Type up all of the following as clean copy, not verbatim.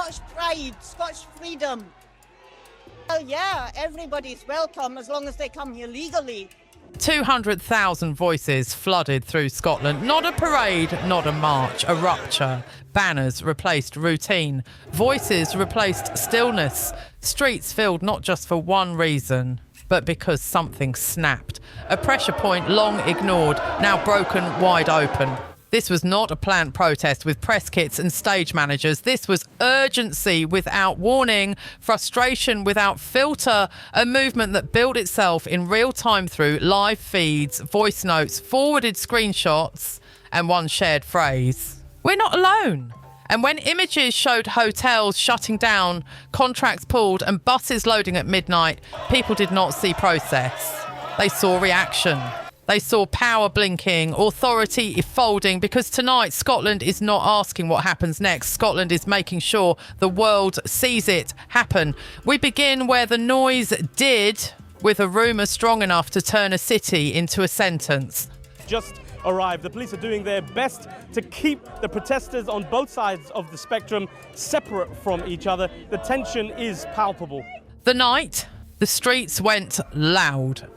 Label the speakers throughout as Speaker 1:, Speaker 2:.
Speaker 1: Scotch pride, Scotch freedom. Oh yeah, everybody's welcome as long as they come here legally.
Speaker 2: 200,000 voices flooded through Scotland. Not a parade, not a march, a rupture. Banners replaced routine. Voices replaced stillness. Streets filled not just for one reason, but because something snapped. A pressure point long ignored, now broken wide open. This was not a planned protest with press kits and stage managers. This was urgency without warning, frustration without filter, a movement that built itself in real time through live feeds, voice notes, forwarded screenshots, and one shared phrase. We're not alone. And when images showed hotels shutting down, contracts pulled, and buses loading at midnight, people did not see process. They saw reaction. They saw power blinking, authority folding, because tonight Scotland is not asking what happens next. Scotland is making sure the world sees it happen. We begin where the noise did, with a rumour strong enough to turn a city into a sentence.
Speaker 3: Just arrived. The police are doing their best to keep the protesters on both sides of the spectrum separate from each other. The tension is palpable.
Speaker 2: The night, the streets went loud.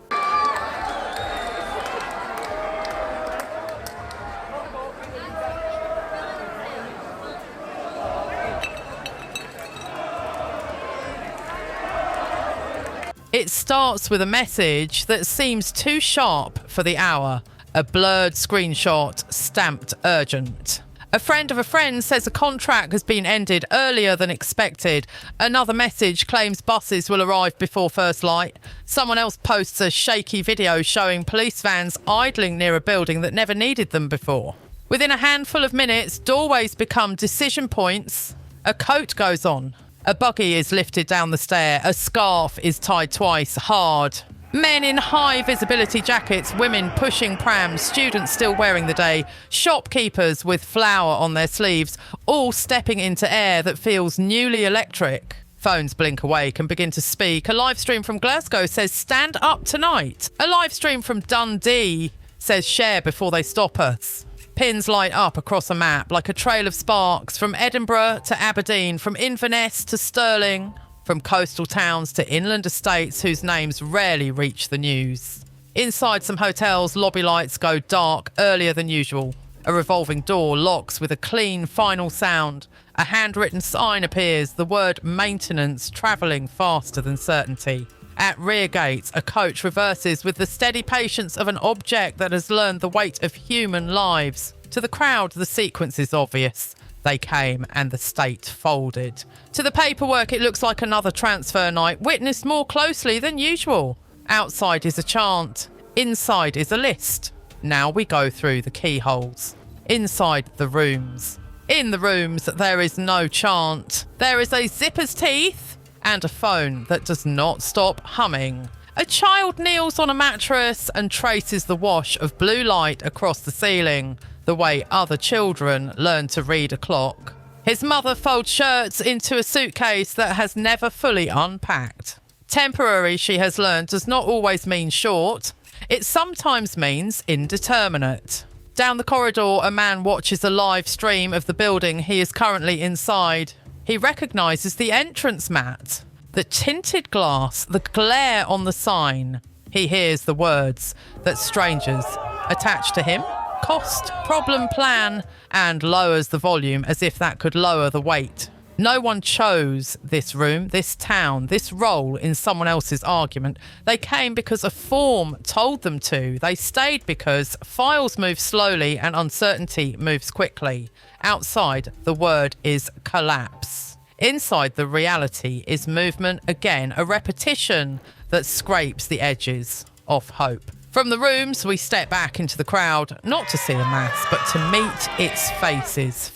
Speaker 2: It starts with a message that seems too sharp for the hour. A blurred screenshot stamped urgent. A friend of a friend says a contract has been ended earlier than expected. Another message claims buses will arrive before first light. Someone else posts a shaky video showing police vans idling near a building that never needed them before. Within a handful of minutes, doorways become decision points. A coat goes on. A buggy is lifted down the stair. A scarf is tied twice, hard. Men in high visibility jackets, women pushing prams, students still wearing the day, shopkeepers with flour on their sleeves, all stepping into air that feels newly electric. Phones blink awake and begin to speak. A live stream from Glasgow says, "Stand up tonight." A live stream from Dundee says, "Share before they stop us." Pins light up across a map like a trail of sparks, from Edinburgh to Aberdeen, from Inverness to Stirling, from coastal towns to inland estates whose names rarely reach the news. Inside some hotels, lobby lights go dark earlier than usual. A revolving door locks with a clean final sound. A handwritten sign appears, the word maintenance travelling faster than certainty. At rear gates, a coach reverses with the steady patience of an object that has learned the weight of human lives. To the crowd, the sequence is obvious. They came and the state folded. To the paperwork, it looks like another transfer night, witnessed more closely than usual. Outside is a chant. Inside is a list. Now we go through the keyholes. Inside the rooms. In the rooms, there is no chant. There is a zipper's teeth and a phone that does not stop humming. A child kneels on a mattress and traces the wash of blue light across the ceiling, the way other children learn to read a clock. His mother folds shirts into a suitcase that has never fully unpacked. Temporary, she has learned, does not always mean short. It sometimes means indeterminate. Down the corridor, a man watches a live stream of the building he is currently inside. He recognises the entrance mat, the tinted glass, the glare on the sign. He hears the words that strangers attach to him. Cost, problem, plan, and lowers the volume as if that could lower the weight. No one chose this room, this town, this role in someone else's argument. They came because a form told them to. They stayed because files move slowly and uncertainty moves quickly. Outside, the word is collapse. Inside, the reality is movement again, a repetition that scrapes the edges of hope. From the rooms, we step back into the crowd, not to see a mass, but to meet its faces.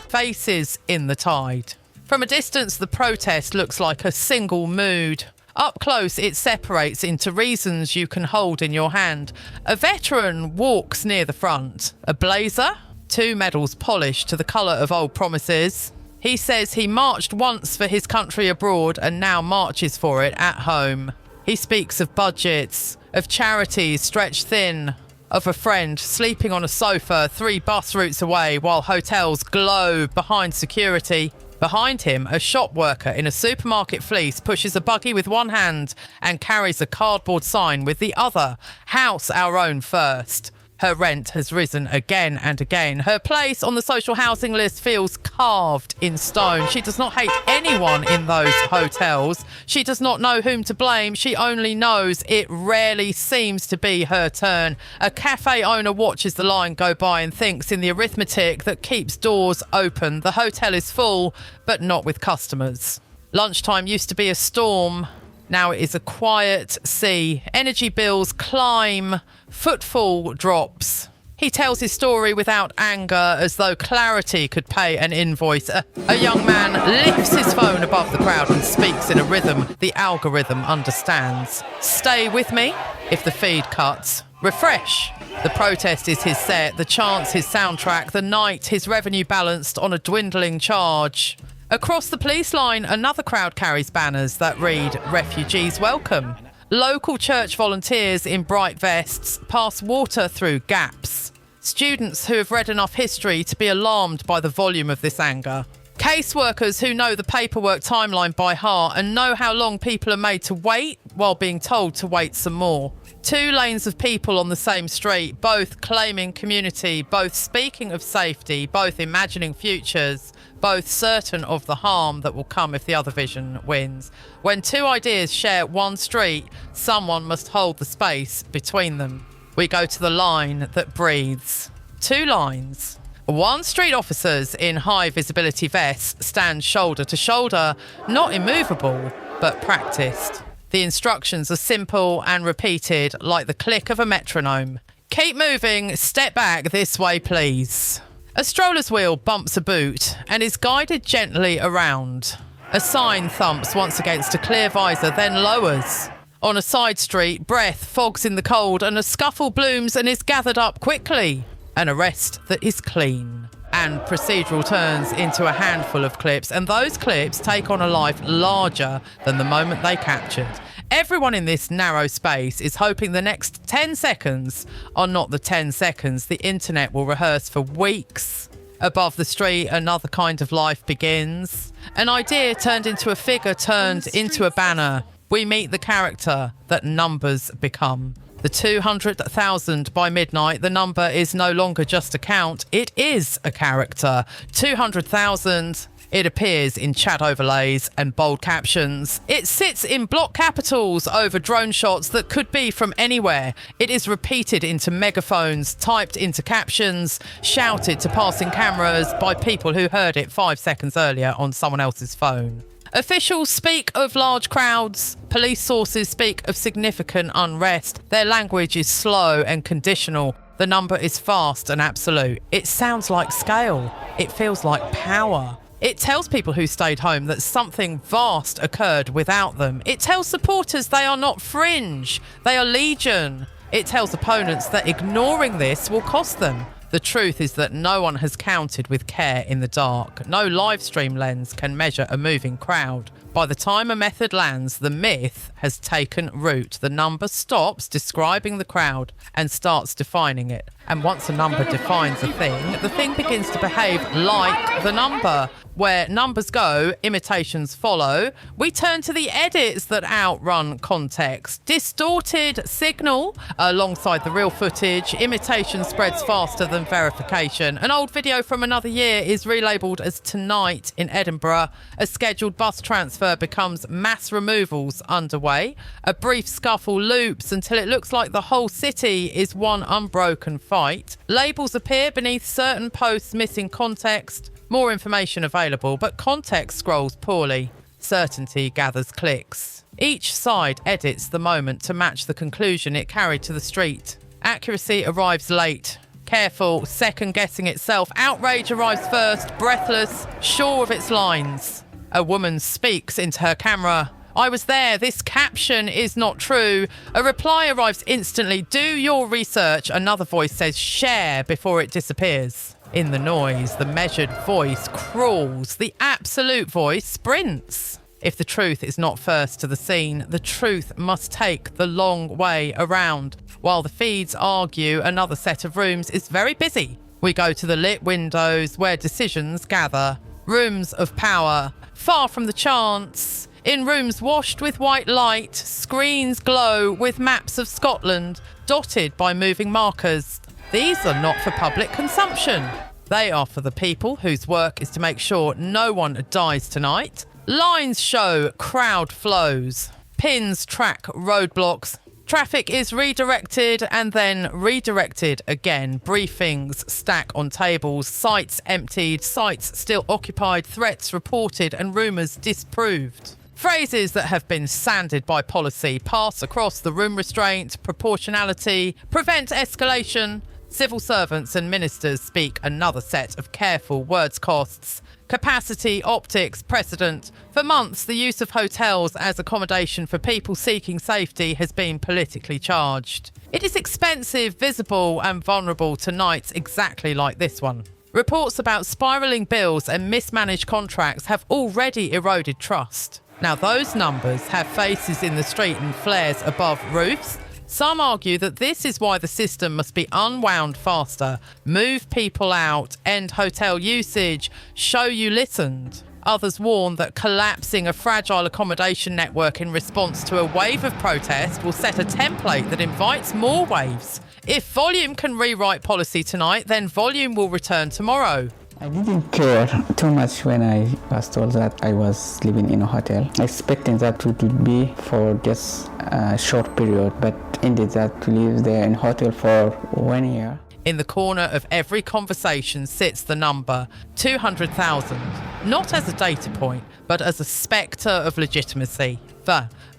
Speaker 2: Faces in the tide. From a distance, the protest looks like a single mood. Up close, it separates into reasons you can hold in your hand. A veteran walks near the front. A blazer, 2 medals polished to the colour of old promises. He says he marched once for his country abroad and now marches for it at home. He speaks of budgets, of charities stretched thin, of a friend sleeping on a sofa 3 bus routes away while hotels glow behind security. Behind him, a shop worker in a supermarket fleece pushes a buggy with one hand and carries a cardboard sign with the other. House our own first. Her rent has risen again and again. Her place on the social housing list feels carved in stone. She does not hate anyone in those hotels. She does not know whom to blame. She only knows it rarely seems to be her turn. A cafe owner watches the line go by and thinks in the arithmetic that keeps doors open. The hotel is full, but not with customers. Lunchtime used to be a storm. Now it is a quiet sea. Energy bills climb. Footfall drops. He tells his story without anger, as though clarity could pay an invoice. A young man lifts his phone above the crowd and speaks in a rhythm the algorithm understands. Stay with me. If the feed cuts, refresh. The protest is his set, the chants his soundtrack, the night his revenue balanced on a dwindling charge. Across the police line, another crowd carries banners that read, "Refugees welcome." Local church volunteers in bright vests pass water through gaps. Students who have read enough history to be alarmed by the volume of this anger. Caseworkers who know the paperwork timeline by heart and know how long people are made to wait while being told to wait some more. 2 lanes of people on the same street, both claiming community, both speaking of safety, both imagining futures, both certain of the harm that will come if the other vision wins. When 2 ideas share one street, someone must hold the space between them. We go to the line that breathes. 2 lines. 1 street officers in high visibility vests stand shoulder to shoulder, not immovable, but practiced. The instructions are simple and repeated like the click of a metronome. Keep moving, step back this way, please. A stroller's wheel bumps a boot and is guided gently around. A sign thumps once against a clear visor, then lowers. On a side street, breath fogs in the cold and a scuffle blooms and is gathered up quickly. An arrest that is clean. And procedural turns into a handful of clips, and those clips take on a life larger than the moment they captured. Everyone in this narrow space is hoping the next 10 seconds are not the 10 seconds the internet will rehearse for weeks. Above the street, another kind of life begins. An idea turned into a figure turned into a banner. We meet the character that numbers become. The 200,000 by midnight, the number is no longer just a count, it is a character. 200,000. It appears in chat overlays and bold captions. It sits in block capitals over drone shots that could be from anywhere. It is repeated into megaphones, typed into captions, shouted to passing cameras by people who heard it 5 seconds earlier on someone else's phone. Officials speak of large crowds. Police sources speak of significant unrest. Their language is slow and conditional. The number is fast and absolute. It sounds like scale. It feels like power. It tells people who stayed home that something vast occurred without them. It tells supporters they are not fringe, they are legion. It tells opponents that ignoring this will cost them. The truth is that no one has counted with care in the dark. No live stream lens can measure a moving crowd. By the time a method lands, the myth has taken root. The number stops describing the crowd and starts defining it. And once a number defines a thing, the thing begins to behave like the number. Where numbers go, imitations follow. We turn to the edits that outrun context. Distorted signal alongside the real footage. Imitation spreads faster than verification. An old video from another year is relabeled as Tonight in Edinburgh. A scheduled bus transfer becomes mass removals underway. A brief scuffle loops until it looks like the whole city is one unbroken fight. Labels appear beneath certain posts missing context. More information available, but context scrolls poorly. Certainty gathers clicks. Each side edits the moment to match the conclusion it carried to the street. Accuracy arrives late. Careful, second-guessing itself. Outrage arrives first, breathless, sure of its lines. A woman speaks into her camera. I was there. This caption is not true. A reply arrives instantly. Do your research. Another voice says share before it disappears. In the noise, the measured voice crawls. The absolute voice sprints. If the truth is not first to the scene, the truth must take the long way around. While the feeds argue another set of rooms is very busy, we go to the lit windows where decisions gather. Rooms of power, far from the chance. In rooms washed with white light, screens glow with maps of Scotland, dotted by moving markers. These are not for public consumption. They are for the people whose work is to make sure no one dies tonight. Lines show crowd flows. Pins track roadblocks. Traffic is redirected and then redirected again. Briefings stack on tables. Sites emptied. Sites still occupied. Threats reported and rumours disproved. Phrases that have been sanded by policy pass across the room: restraint, proportionality, prevent escalation. Civil servants and ministers speak another set of careful words costs. Capacity, optics, precedent. For months, the use of hotels as accommodation for people seeking safety has been politically charged. It is expensive, visible and vulnerable to nights exactly like this one. Reports about spiralling bills and mismanaged contracts have already eroded trust. Now, those numbers have faces in the street and flares above roofs. Some argue that this is why the system must be unwound faster, move people out, end hotel usage, show you listened. Others warn that collapsing a fragile accommodation network in response to a wave of protest will set a template that invites more waves. If volume can rewrite policy tonight, then volume will return tomorrow.
Speaker 4: I didn't care too much when I was told that I was living in a hotel, expecting that it would be for just a short period, but ended that to live there in a hotel for 1 year.
Speaker 2: In the corner of every conversation sits the number 200,000, not as a data point, but as a spectre of legitimacy.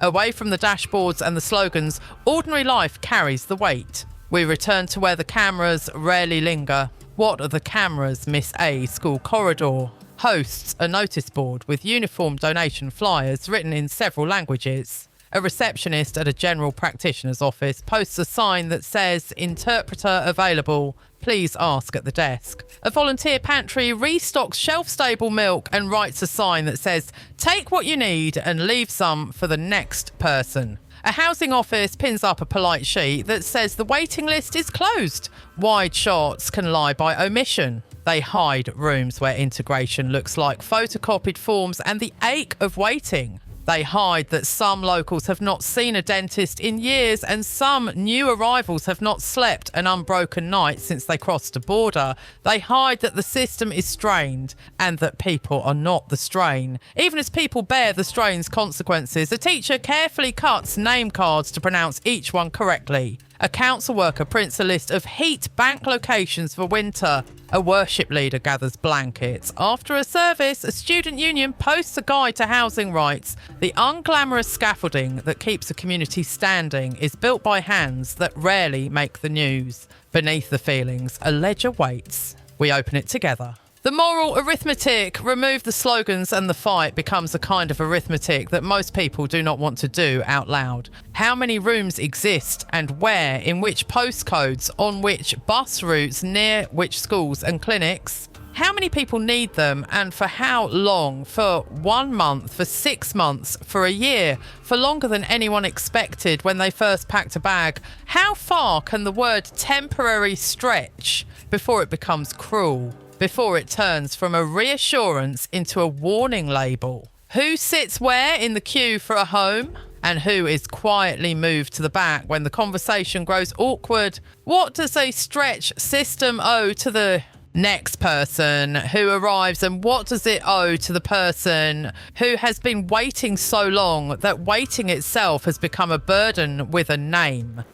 Speaker 2: Away from the dashboards and the slogans, ordinary life carries the weight. We return to where the cameras rarely linger. What are the cameras? Miss A school corridor hosts a notice board with uniform donation flyers written in several languages. A receptionist at a general practitioner's office posts a sign that says interpreter available, please ask at the desk. A volunteer pantry restocks shelf-stable milk and writes a sign that says take what you need and leave some for the next person. A housing office pins up a polite sheet that says the waiting list is closed. Wide shots can lie by omission. They hide rooms where integration looks like photocopied forms and the ache of waiting. They hide that some locals have not seen a dentist in years and some new arrivals have not slept an unbroken night since they crossed a border. They hide that the system is strained and that people are not the strain. Even as people bear the strain's consequences, a teacher carefully cuts name cards to pronounce each one correctly. A council worker prints a list of heat bank locations for winter. A worship leader gathers blankets. After a service, a student union posts a guide to housing rights. The unglamorous scaffolding that keeps a community standing is built by hands that rarely make the news. Beneath the feelings, a ledger waits. We open it together. The moral arithmetic, remove the slogans and the fight becomes a kind of arithmetic that most people do not want to do out loud. How many rooms exist and where, in which postcodes, on which bus routes, near which schools and clinics? How many people need them and for how long? For 1 month, for 6 months, for a year, for longer than anyone expected when they first packed a bag? How far can the word temporary stretch before it becomes cruel? Before it turns from a reassurance into a warning label? Who sits where in the queue for a home? And who is quietly moved to the back when the conversation grows awkward? What does a stretch system owe to the next person who arrives, and what does it owe to the person who has been waiting so long that waiting itself has become a burden with a name?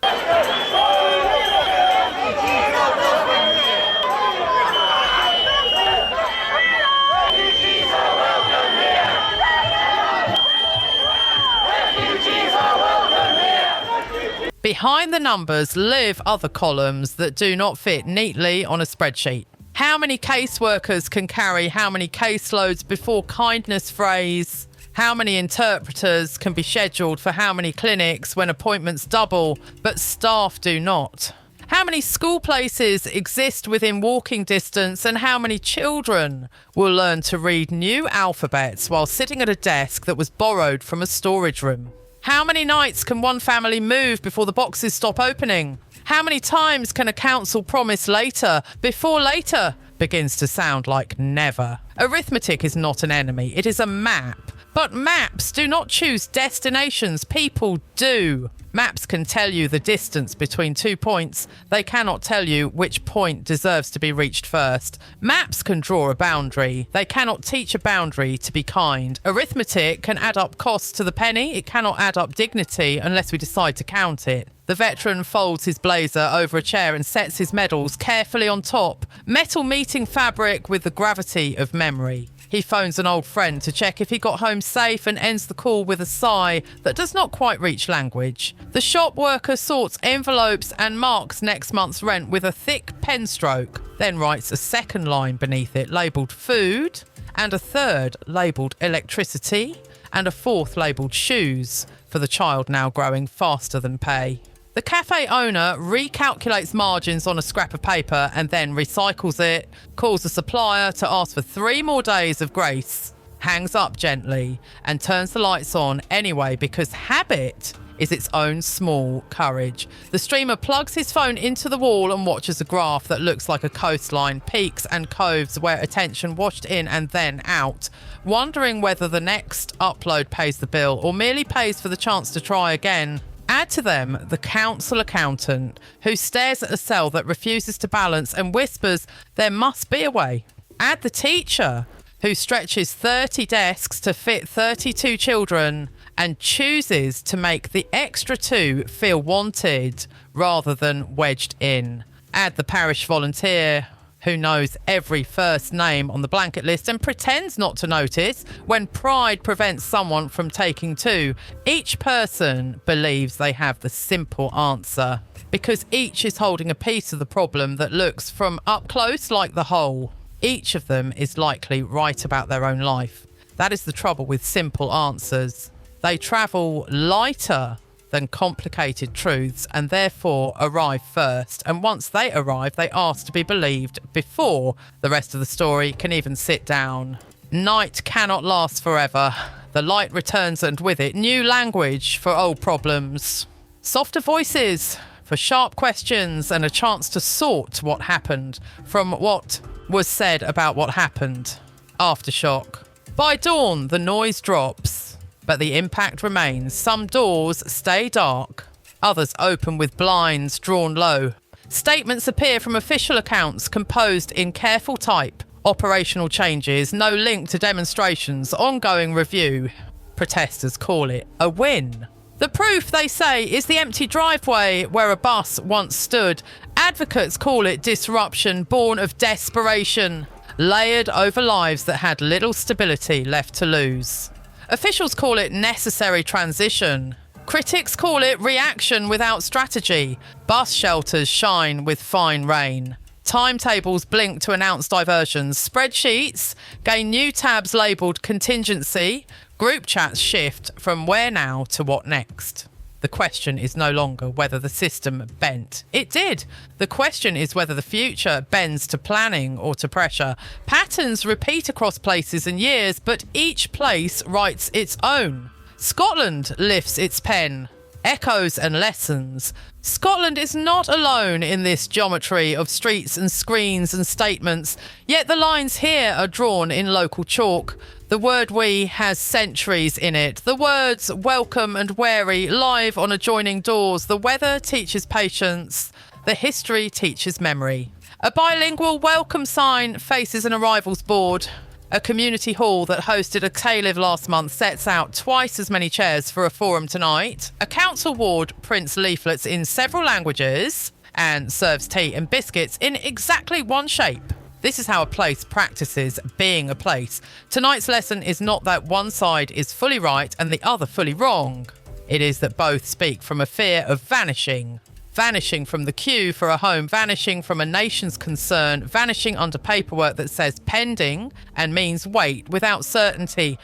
Speaker 2: Behind the numbers live other columns that do not fit neatly on a spreadsheet. How many caseworkers can carry how many caseloads before kindness phrase? How many interpreters can be scheduled for how many clinics when appointments double but staff do not? How many school places exist within walking distance, and how many children will learn to read new alphabets while sitting at a desk that was borrowed from a storage room? How many nights can one family move before the boxes stop opening? How many times can a council promise later before later begins to sound like never? Arithmetic is not an enemy, it is a map. But maps do not choose destinations, people do. Maps can tell you the distance between 2 points. They cannot tell you which point deserves to be reached first. Maps can draw a boundary. They cannot teach a boundary to be kind. Arithmetic can add up costs to the penny. It cannot add up dignity unless we decide to count it. The veteran folds his blazer over a chair and sets his medals carefully on top. Metal meeting fabric with the gravity of memory. He phones an old friend to check if he got home safe and ends the call with a sigh that does not quite reach language. The shop worker sorts envelopes and marks next month's rent with a thick pen stroke, then writes a second line beneath it labelled food, and a third labelled electricity, and a fourth labelled shoes, for the child now growing faster than pay. The cafe owner recalculates margins on a scrap of paper and then recycles it, calls the supplier to ask for 3 more days of grace, hangs up gently and turns the lights on anyway because habit is its own small courage. The streamer plugs his phone into the wall and watches a graph that looks like a coastline, peaks and coves where attention washed in and then out, wondering whether the next upload pays the bill or merely pays for the chance to try again. Add to them the council accountant who stares at a cell that refuses to balance and whispers there must be a way. Add the teacher who stretches 30 desks to fit 32 children and chooses to make the extra 2 feel wanted rather than wedged in. Add the parish volunteer who knows every first name on the blanket list and pretends not to notice when pride prevents someone from taking 2. Each person believes they have the simple answer because each is holding a piece of the problem that looks from up close like the whole. Each of them is likely right about their own life. That is the trouble with simple answers. They travel lighter than complicated truths and therefore arrive first. And once they arrive, they ask to be believed before the rest of the story can even sit down. Night cannot last forever. The light returns and with it new language for old problems. Softer voices for sharp questions and a chance to sort what happened from what was said about what happened. Aftershock. By dawn, the noise drops, but the impact remains. Some doors stay dark, others open with blinds drawn low. Statements appear from official accounts composed in careful type. Operational changes, no link to demonstrations, ongoing review. Protesters call it a win. The proof, they say, is the empty driveway where a bus once stood. Advocates call it disruption born of desperation, layered over lives that had little stability left to lose. Officials call it necessary transition. Critics call it reaction without strategy. Bus shelters shine with fine rain. Timetables blink to announce diversions. Spreadsheets gain new tabs labelled contingency. Group chats shift from where now to what next. The question is no longer whether the system bent. It did. The question is whether the future bends to planning or to pressure. Patterns repeat across places and years, but each place writes its own. Scotland lifts its pen. Echoes and lessons. Scotland is not alone in this geometry of streets and screens and statements, yet the lines here are drawn in local chalk. The word we has centuries in it. The words welcome and wary live on adjoining doors. The weather teaches patience. The history teaches memory. A bilingual welcome sign faces an arrivals board. A community hall that hosted a K-Live last month sets out twice as many chairs for a forum tonight. A council ward prints leaflets in several languages and serves tea and biscuits in exactly one shape. This is how a place practices being a place. Tonight's lesson is not that one side is fully right and the other fully wrong. It is that both speak from a fear of vanishing. Vanishing from the queue for a home, vanishing from a nation's concern, vanishing under paperwork that says pending and means wait without certainty.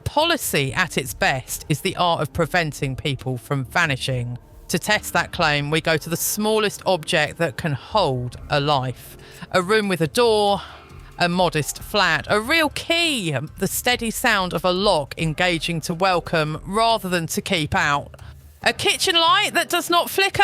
Speaker 2: Policy at its best is the art of preventing people from vanishing. To test that claim, we go to the smallest object that can hold a life. A room with a door, a modest flat, a real key, the steady sound of a lock engaging to welcome rather than to keep out. A kitchen light that does not flicker.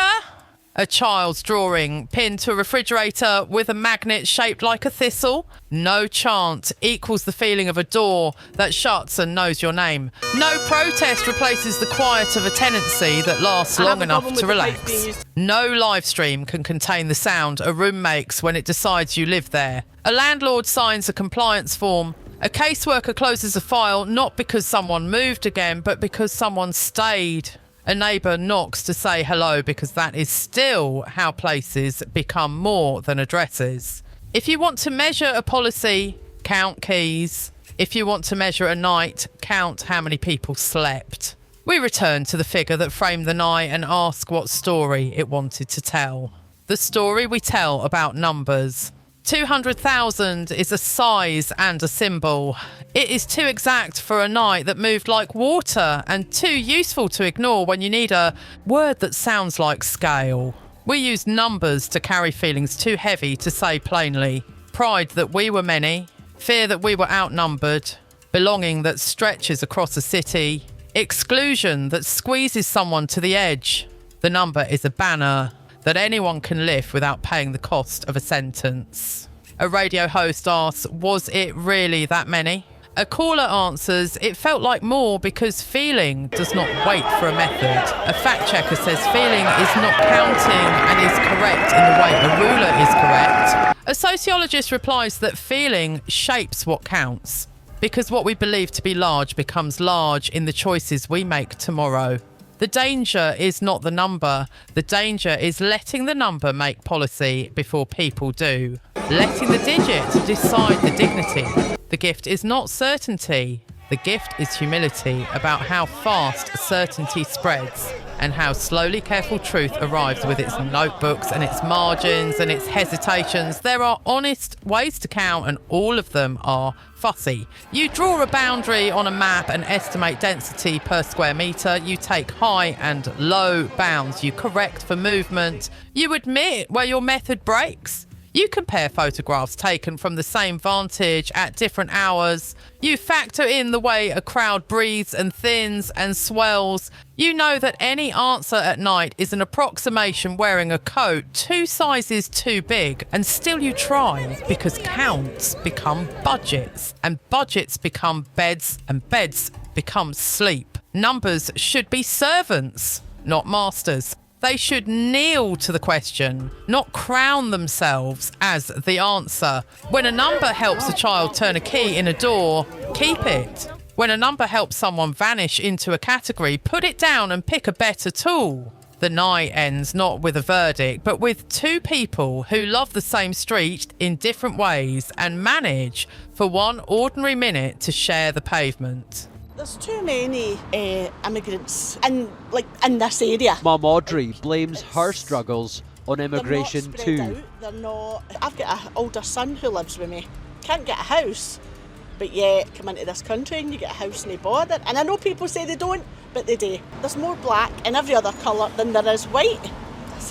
Speaker 2: A child's drawing pinned to a refrigerator with a magnet shaped like a thistle. No chant equals the feeling of a door that shuts and knows your name. No protest replaces the quiet of a tenancy that lasts long enough to relax. No live stream can contain the sound a room makes when it decides you live there. A landlord signs a compliance form. A caseworker closes a file not because someone moved again, but because someone stayed. A neighbour knocks to say hello because that is still how places become more than addresses. If you want to measure a policy, count keys. If you want to measure a night, count how many people slept. We return to the figure that framed the night and ask what story it wanted to tell. The story we tell about numbers. 200,000 is a size and a symbol. It is too exact for a night that moved like water and too useful to ignore when you need a word that sounds like scale. We use numbers to carry feelings too heavy to say plainly. Pride that we were many, fear that we were outnumbered, belonging that stretches across a city, exclusion that squeezes someone to the edge. The number is a banner that anyone can lift without paying the cost of a sentence. A radio host asks, was it really that many? A caller answers, it felt like more because feeling does not wait for a method. A fact checker says feeling is not counting and is correct in the way a ruler is correct. A sociologist replies that feeling shapes what counts, because what we believe to be large becomes large in the choices we make tomorrow. The danger is not the number. The danger is letting the number make policy before people do. Letting the digit decide the dignity. The gift is not certainty. The gift is humility about how fast certainty spreads and how slowly careful truth arrives with its notebooks and its margins and its hesitations. There are honest ways to count and all of them are fussy. You draw a boundary on a map and estimate density per square metre. You take high and low bounds. You correct for movement. You admit where your method breaks. You compare photographs taken from the same vantage at different hours. You factor in the way a crowd breathes and thins and swells. You know that any answer at night is an approximation wearing a coat 2 sizes too big, and still you try because counts become budgets and budgets become beds and beds become sleep. Numbers should be servants, not masters. They should kneel to the question, not crown themselves as the answer. When a number helps a child turn a key in a door, keep it. When a number helps someone vanish into a category, put it down and pick a better tool. The night ends not with a verdict, but with 2 people who love the same street in different ways and manage for 1 ordinary minute to share the pavement.
Speaker 5: There's too many immigrants in this area.
Speaker 6: Mum Audrey blames her struggles on immigration too.
Speaker 5: They're not. I've got an older son who lives with me. Can't get a house, but yet come into this country and you get a house and they bother. And I know people say they don't, but they do. There's more black in every other colour than there is white.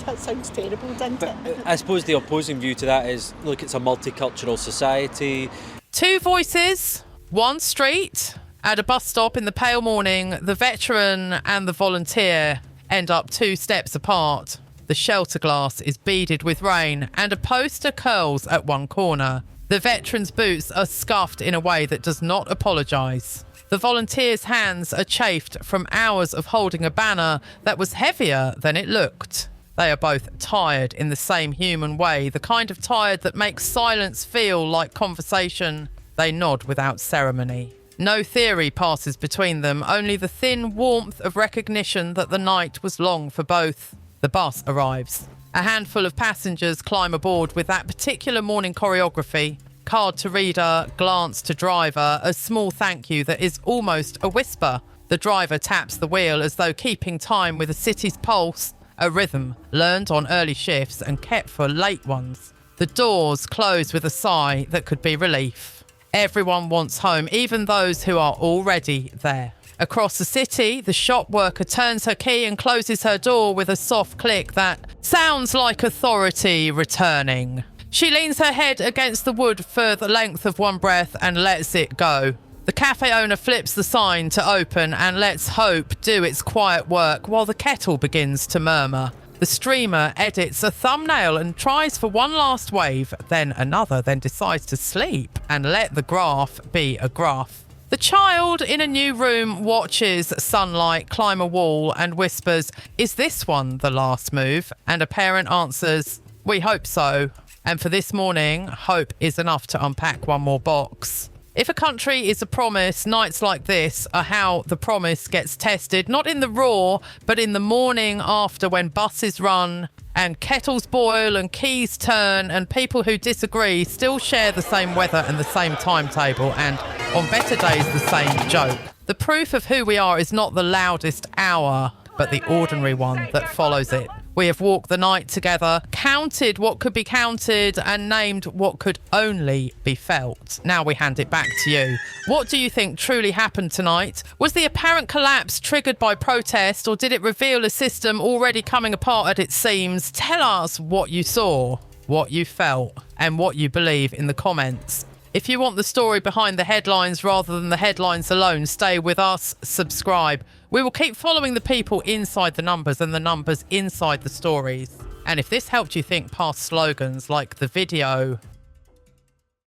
Speaker 5: That sounds terrible, doesn't it?
Speaker 7: I suppose the opposing view to that is, look, it's a multicultural society.
Speaker 2: 2 voices, 1 street. At a bus stop in the pale morning, the veteran and the volunteer end up 2 steps apart. The shelter glass is beaded with rain and a poster curls at one corner. The veteran's boots are scuffed in a way that does not apologise. The volunteer's hands are chafed from hours of holding a banner that was heavier than it looked. They are both tired in the same human way, the kind of tired that makes silence feel like conversation. They nod without ceremony. No theory passes between them, only the thin warmth of recognition that the night was long for both. The bus arrives. A handful of passengers climb aboard with that particular morning choreography. Card to reader, glance to driver, a small thank you that is almost a whisper. The driver taps the wheel as though keeping time with the city's pulse, a rhythm learned on early shifts and kept for late ones. The doors close with a sigh that could be relief. Everyone wants home, even those who are already there. Across the city, the shop worker turns her key and closes her door with a soft click that sounds like authority returning. She leans her head against the wood for the length of one breath and lets it go. The cafe owner flips the sign to open and lets hope do its quiet work while the kettle begins to murmur. The streamer edits a thumbnail and tries for one last wave, then another, then decides to sleep and let the graph be a graph. The child in a new room watches sunlight climb a wall and whispers, "Is this one the last move?" And a parent answers, "We hope so." And for this morning, hope is enough to unpack one more box. If a country is a promise, nights like this are how the promise gets tested, not in the raw, but in the morning after, when buses run and kettles boil and keys turn and people who disagree still share the same weather and the same timetable and, on better days, the same joke. The proof of who we are is not the loudest hour, but the ordinary one that follows it. We have walked the night together, counted what could be counted, and named what could only be felt. Now we hand it back to you. What do you think truly happened tonight? Was the apparent collapse triggered by protest, or did it reveal a system already coming apart at its seams? Tell us what you saw, what you felt, and what you believe in the comments. If you want the story behind the headlines rather than the headlines alone, stay with us, subscribe. We will keep following the people inside the numbers and the numbers inside the stories. And if this helped you think past slogans like the video